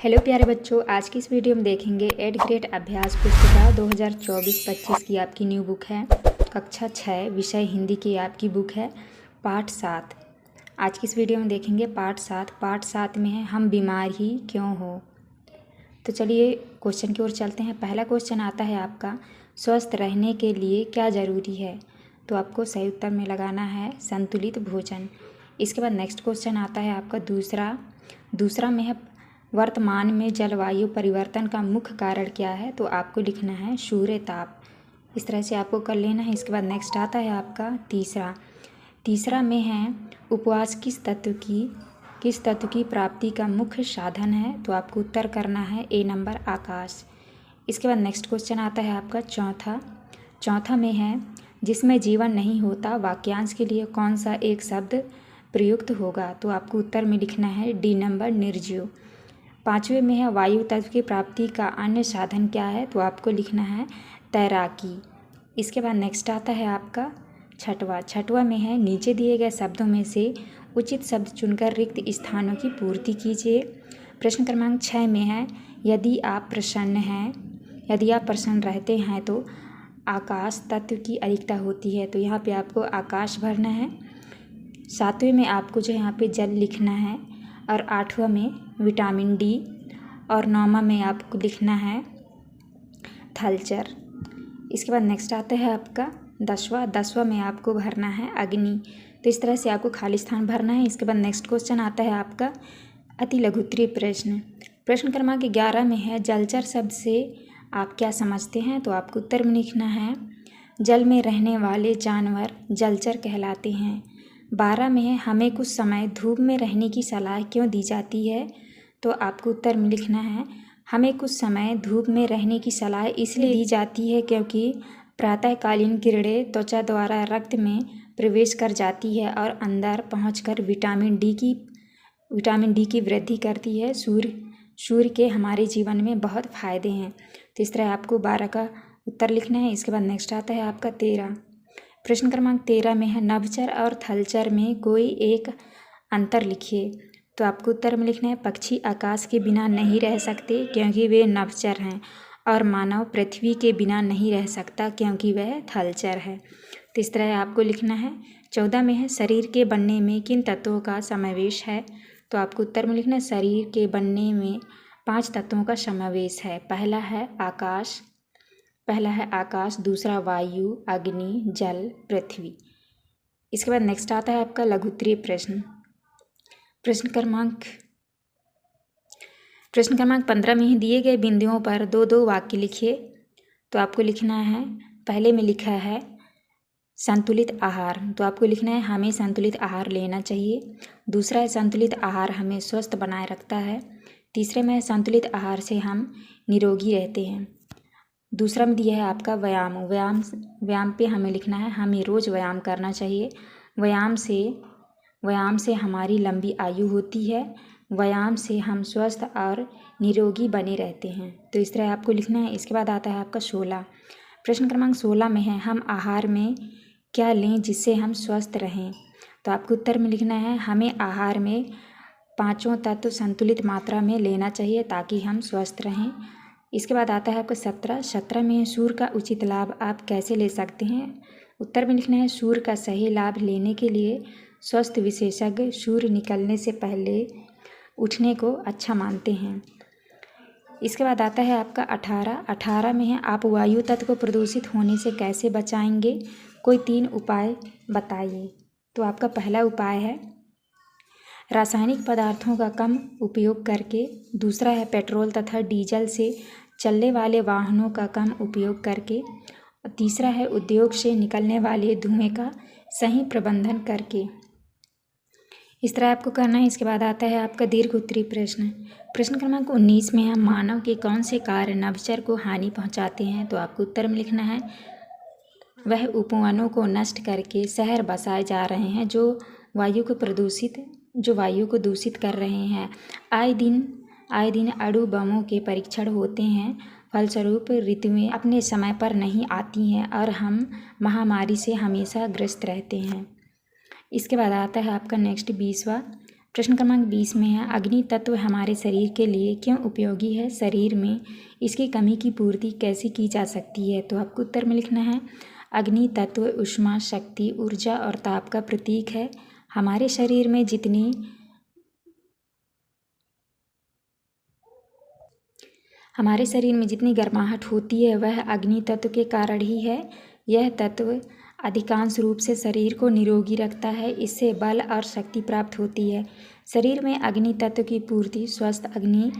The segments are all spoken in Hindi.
हेलो प्यारे बच्चों, आज की इस वीडियो में देखेंगे 8th ग्रेड अभ्यास पुस्तिका 2024-25 की आपकी न्यू बुक है। कक्षा 6 विषय हिंदी की आपकी बुक है पाठ 7। आज की इस वीडियो में देखेंगे पाठ 7। पाठ 7 में है हम बीमार ही क्यों हो। तो चलिए क्वेश्चन की ओर चलते हैं। पहला क्वेश्चन आता है आपका, स्वस्थ रहने के लिए क्या ज़रूरी है। तो आपको सही उत्तर में लगाना है संतुलित भोजन। इसके बाद नेक्स्ट क्वेश्चन आता है आपका दूसरा में है वर्तमान में जलवायु परिवर्तन का मुख्य कारण क्या है। तो आपको लिखना है सूर्य ताप। इस तरह से आपको कर लेना है। इसके बाद नेक्स्ट आता है आपका तीसरा में है उपवास किस तत्व की प्राप्ति का मुख्य साधन है। तो आपको उत्तर करना है ए नंबर आकाश। इसके बाद नेक्स्ट क्वेश्चन आता है आपका चौथा में है जिसमें जीवन नहीं होता वाक्यांश के लिए कौन सा एक शब्द प्रयुक्त होगा। तो आपको उत्तर में लिखना है डी नंबर निर्जीव। पाँचवें में है वायु तत्व की प्राप्ति का अन्य साधन क्या है। तो आपको लिखना है तैराकी। इसके बाद नेक्स्ट आता है आपका छठवा में है नीचे दिए गए शब्दों में से उचित शब्द चुनकर रिक्त स्थानों की पूर्ति कीजिए। प्रश्न क्रमांक 6 में है यदि आप प्रसन्न रहते हैं तो आकाश तत्व की अधिकता होती है। तो यहाँ पे आपको आकाश भरना है। 7वें में आपको जो यहाँ पे जल लिखना है और 8वां में विटामिन डी और 9वां में आपको लिखना है थलचर। इसके बाद नेक्स्ट आता है आपका 10वां में आपको भरना है अग्नि। तो इस तरह से आपको खाली स्थान भरना है। इसके बाद नेक्स्ट क्वेश्चन आता है आपका अति लघुत्तरीय प्रश्न क्रमांक 11 में है जलचर शब्द से आप क्या समझते हैं। तो आपको उत्तर में लिखना है जल में रहने वाले जानवर जलचर कहलाते हैं। 12 में है हमें कुछ समय धूप में रहने की सलाह क्यों दी जाती है। तो आपको उत्तर में लिखना है हमें कुछ समय धूप में रहने की सलाह इसलिए दी जाती है क्योंकि प्रातःकालीन किरणें त्वचा द्वारा रक्त में प्रवेश कर जाती है और अंदर पहुंचकर विटामिन डी की वृद्धि करती है। सूर्य के हमारे जीवन में बहुत फ़ायदे हैं। तो इस तरह आपको 12 का उत्तर लिखना है। इसके बाद नेक्स्ट आता है आपका 13। प्रश्न क्रमांक 13 में है नभचर और थलचर में कोई एक अंतर लिखिए। तो आपको उत्तर में लिखना है पक्षी आकाश के बिना नहीं रह सकते क्योंकि वे नभचर हैं और मानव पृथ्वी के बिना नहीं रह सकता क्योंकि वह थलचर है। तो इस तरह आपको लिखना है। 14 में है शरीर के बनने में किन तत्वों का समावेश है। तो आपको उत्तर में लिखना है शरीर के बनने में 5 तत्वों का समावेश है। पहला है आकाश, दूसरा वायु, अग्नि, जल, पृथ्वी। इसके बाद नेक्स्ट आता है आपका लघुत्तरीय प्रश्न क्रमांक 15 में ही दिए गए बिंदुओं पर 2-2 वाक्य लिखिए। तो आपको लिखना है पहले में लिखा है संतुलित आहार। तो आपको लिखना है हमें संतुलित आहार लेना चाहिए। दूसरा है संतुलित आहार हमें स्वस्थ बनाए रखता है। तीसरे में है संतुलित आहार से हम निरोगी रहते हैं। दूसरा में दिया है आपका व्यायाम पे हमें लिखना है हमें रोज़ व्यायाम करना चाहिए। व्यायाम से हमारी लंबी आयु होती है। व्यायाम से हम स्वस्थ और निरोगी बने रहते हैं। तो इस तरह आपको लिखना है। इसके बाद आता है आपका 16। प्रश्न क्रमांक 16 में है हम आहार में क्या लें जिससे हम स्वस्थ रहें। तो आपको उत्तर में लिखना है हमें आहार में 5 तत्व संतुलित मात्रा में लेना चाहिए ताकि हम स्वस्थ रहें। इसके बाद आता है आपका 17 में सूर्य का उचित लाभ आप कैसे ले सकते हैं। उत्तर में लिखना है सूर्य का सही लाभ लेने के लिए स्वास्थ्य विशेषज्ञ सूर्य निकलने से पहले उठने को अच्छा मानते हैं। इसके बाद आता है आपका 18 में है आप वायु तत्व को प्रदूषित होने से कैसे बचाएंगे, कोई 3 उपाय बताइए। तो आपका पहला उपाय है रासायनिक पदार्थों का कम उपयोग करके। दूसरा है पेट्रोल तथा डीजल से चलने वाले वाहनों का कम उपयोग करके। और तीसरा है उद्योग से निकलने वाले धुएं का सही प्रबंधन करके। इस तरह आपको करना है। इसके बाद आता है आपका दीर्घ उत्तरीय प्रश्न क्रमांक 19 में हम मानव के कौन से कार्य नभचर को हानि पहुंचाते हैं। तो आपको उत्तर में लिखना है वह उपवनों को नष्ट करके शहर बसाए जा रहे हैं जो वायु को दूषित कर रहे हैं। आए दिन अणु बमों के परीक्षण होते हैं। फलस्वरूप ऋतुएं अपने समय पर नहीं आती हैं और हम महामारी से हमेशा ग्रस्त रहते हैं। इसके बाद आता है आपका नेक्स्ट 20वां प्रश्न क्रमांक 20 में है, अग्नि तत्व हमारे शरीर के लिए क्यों उपयोगी है? शरीर में इसकी कमी की पूर्ति कैसे की जा सकती है? तो आपको उत्तर में लिखना है, अग्नि तत्व ऊष्मा, शक्ति, ऊर्जा और ताप का प्रतीक है। हमारे शरीर में जितनी गर्माहट होती है वह अग्नि तत्व के कारण ही है। यह तत्व अधिकांश रूप से शरीर को निरोगी रखता है। इससे बल और शक्ति प्राप्त होती है। शरीर में अग्नि तत्व की पूर्ति स्वस्थ अग्नि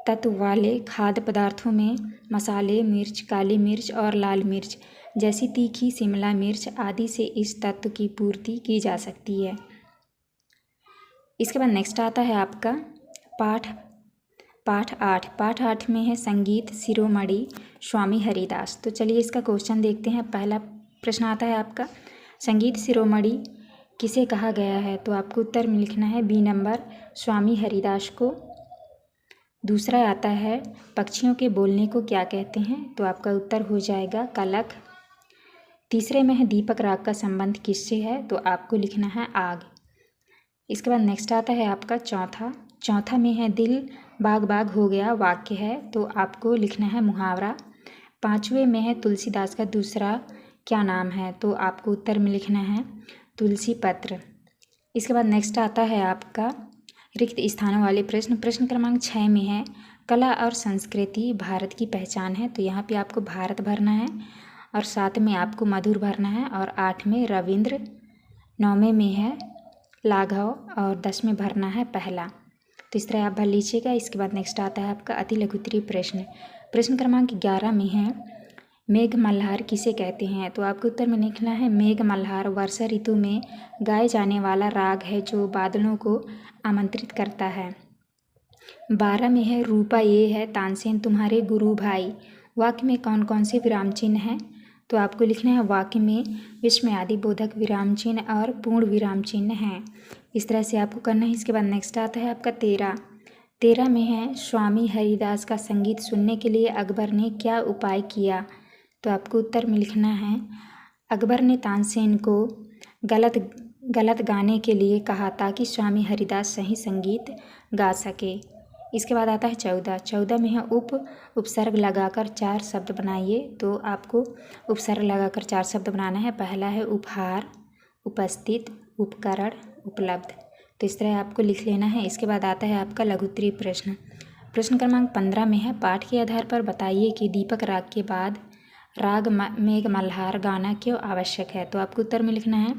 तत्व वाले खाद्य पदार्थों में मसाले, मिर्च, काली मिर्च और लाल मिर्च जैसी तीखी शिमला मिर्च आदि से इस तत्व की पूर्ति की जा सकती है। इसके बाद नेक्स्ट आता है आपका पाठ 8 में है, संगीत शिरोमणि स्वामी हरिदास। तो चलिए इसका क्वेश्चन देखते हैं। पहला प्रश्न आता है आपका, संगीत शिरोमणि किसे कहा गया है? तो आपको उत्तर में लिखना है बी नंबर, स्वामी हरिदास को। दूसरा आता है, पक्षियों के बोलने को क्या कहते हैं? तो आपका उत्तर हो जाएगा कलक। तीसरे में है, दीपक राग का संबंध किससे है? तो आपको लिखना है आग। इसके बाद नेक्स्ट आता है आपका चौथा में है, दिल बाग बाग हो गया वाक्य है। तो आपको लिखना है मुहावरा। पांचवें में है, तुलसीदास का दूसरा क्या नाम है? तो आपको उत्तर में लिखना है तुलसी पत्र। इसके बाद नेक्स्ट आता है आपका रिक्त स्थानों वाले प्रश्न क्रमांक 6 में है, कला और संस्कृति भारत की पहचान है। तो यहाँ पे आपको भारत भरना है और 7 में आपको मधुर भरना है और 8 में रविंद्र, 9 में है लाघव और 10 में भरना है पहला। तो इस तरह आप भर लीजिएगा। इसके बाद नेक्स्ट आता है आपका अति लघुत्तरीय प्रश्न क्रमांक 11 में है, मेघ मल्हार किसे कहते हैं? तो आपको उत्तर में लिखना है मेघ मल्हार वर्षा ऋतु में गाए जाने वाला राग है जो बादलों को आमंत्रित करता है। 12 में है, रूपा ये है तानसेन तुम्हारे गुरु भाई। वाक्य में कौन कौन से विराम चिन्ह हैं? तो आपको लिखना है वाक्य में विस्मयादि बोधक विराम चिन्ह और पूर्ण विराम चिन्ह हैं। इस तरह से आपको करना है। इसके बाद नेक्स्ट आता है आपका 13 में है, स्वामी हरिदास का संगीत सुनने के लिए अकबर ने क्या उपाय किया? तो आपको उत्तर में लिखना है, अकबर ने तानसेन को गलत गाने के लिए कहा ताकि स्वामी हरिदास सही संगीत गा सके। इसके बाद आता है 14 में है, उपसर्ग लगाकर 4 शब्द बनाइए। तो आपको उपसर्ग लगाकर 4 शब्द बनाना है। पहला है उपहार, उपस्थित, उपकरण, उपलब्ध। तो इस तरह आपको लिख लेना है। इसके बाद आता है आपका लघुत्तरीय प्रश्न क्रमांक 15 में है, पाठ के आधार पर बताइए कि दीपक राग के बाद राग मेघ मल्हार गाना क्यों आवश्यक है? तो आपको उत्तर में लिखना है,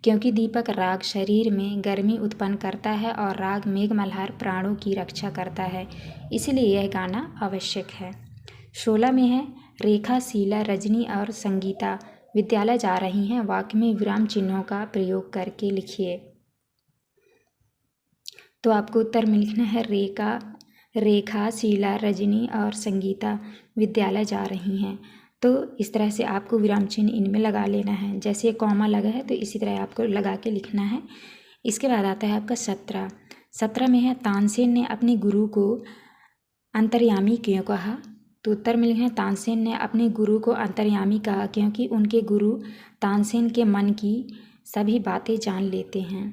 क्योंकि दीपक राग शरीर में गर्मी उत्पन्न करता है और राग मेघ मल्हार प्राणों की रक्षा करता है, इसलिए यह गाना आवश्यक है। 16 में है, रेखा, शीला, रजनी और संगीता विद्यालय जा रही हैं। वाक्य में विराम चिन्हों का प्रयोग करके लिखिए। तो आपको उत्तर में लिखना है रेखा, शीला, रजनी और संगीता विद्यालय जा रही हैं। तो इस तरह से आपको विराम चिन्ह इनमें लगा लेना है। जैसे कॉमा लगा है तो इसी तरह आपको लगा के लिखना है। इसके बाद आता है आपका 17 में है, तानसेन ने अपने गुरु को अंतर्यामी क्यों कहा? तो उत्तर में लिखना है, तानसेन ने अपने गुरु को अंतर्यामी कहा क्योंकि उनके गुरु तानसेन के मन की सभी बातें जान लेते हैं।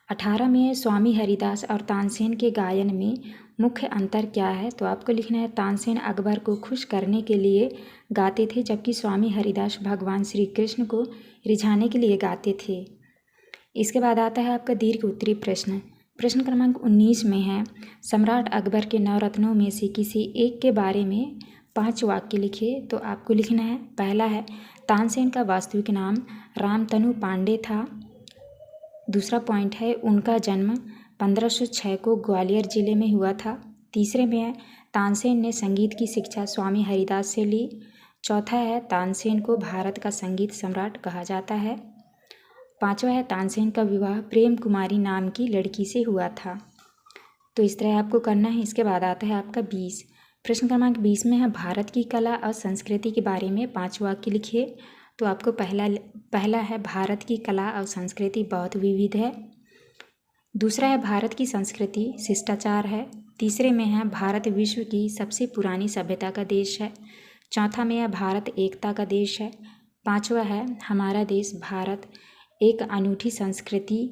18 में है, स्वामी हरिदास और तानसेन के गायन में मुख्य अंतर क्या है? तो आपको लिखना है, तानसेन अकबर को खुश करने के लिए गाते थे जबकि स्वामी हरिदास भगवान श्री कृष्ण को रिझाने के लिए गाते थे। इसके बाद आता है आपका दीर्घ उत्तरीय प्रश्न क्रमांक 19 में है, सम्राट अकबर के 9 रत्नों में से किसी एक के बारे में 5 वाक्य लिखिए। तो आपको लिखना है, पहला है, तानसेन का वास्तविक नाम रामतनु पांडे था। दूसरा पॉइंट है, उनका जन्म 1506 को ग्वालियर जिले में हुआ था। तीसरे में है, तानसेन ने संगीत की शिक्षा स्वामी हरिदास से ली। चौथा है, तानसेन को भारत का संगीत सम्राट कहा जाता है। पांचवा है, तानसेन का विवाह प्रेम कुमारी नाम की लड़की से हुआ था। तो इस तरह आपको करना है। इसके बाद आता है आपका 20 प्रश्न क्रमांक 20 में है, भारत की कला और संस्कृति के बारे में 5 वाक्य लिखिए। तो आपको पहला है, भारत की कला और संस्कृति बहुत विविध है। दूसरा है, भारत की संस्कृति शिष्टाचार है। तीसरे में है, भारत विश्व की सबसे पुरानी सभ्यता का देश है। चौथा में है, भारत एकता का देश है। पांचवा है, हमारा देश भारत एक अनूठी संस्कृति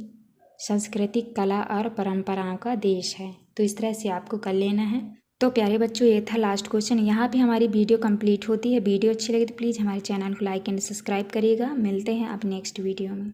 सांस्कृतिक कला और परंपराओं का देश है। तो इस तरह से आपको कर लेना है। तो प्यारे बच्चों, ये था लास्ट क्वेश्चन। यहाँ पे हमारी वीडियो कंप्लीट होती है। वीडियो अच्छी लगी तो प्लीज़ हमारे चैनल को लाइक एंड सब्सक्राइब करिएगा। मिलते हैं अब नेक्स्ट वीडियो में।